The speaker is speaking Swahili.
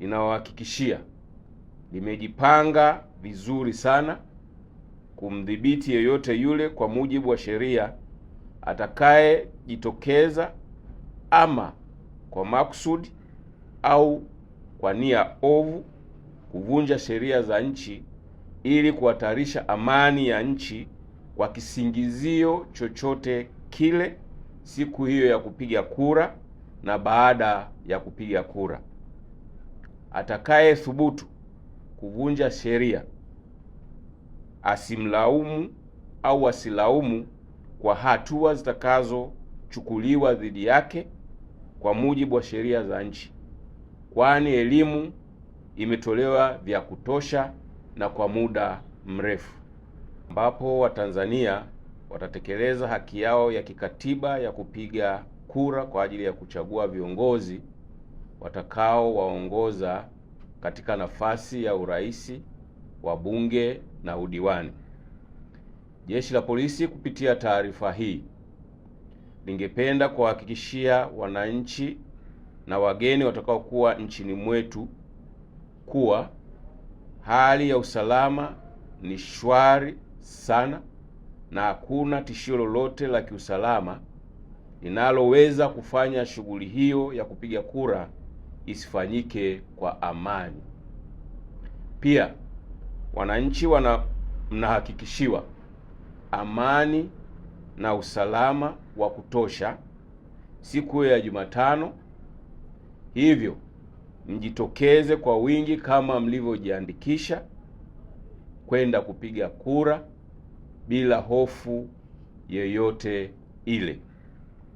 ninawahakikishia limejipanga vizuri sana kumdhibiti yeyote yule kwa mujibu wa sheria atakayejitokeza ama kwa makusudi au kwa nia ovu kuvunja sheria za nchi ili kuhatarisha amani ya nchi kwa kisingizio chochote kile siku hiyo ya kupiga kura na baada ya kupiga kura. Atakaye thubutu kuvunja sheria asimlaumu au asilaumu kwa hatua zitakazochukuliwa dhidi yake kwa mujibu wa sheria za nchi, kwani elimu imetolewa vya kutosha na kwa muda mrefu, ambapo Watanzania watatekeleza haki yao ya kikatiba ya kupiga kura kwa ajili ya kuchagua viongozi watakao waongoza katika nafasi ya urais, wabunge na udiwani. Jeshi la Polisi kupitia taarifa hii lingependa kuhakikishia wananchi na wageni watakaokuwa nchini mwetu kuwa hali ya usalama ni shwari sana na hakuna tishio lolote la kiusalama linaloweza kufanya shughuli hiyo ya kupiga kura isifanyike kwa amani. Pia wananchi mnahakikishiwa amani na usalama wa kutosha siku ya Jumatano, hivyo mjitokeze kwa wingi kama mlivyojiandikisha kwenda kupiga kura bila hofu yoyote ile.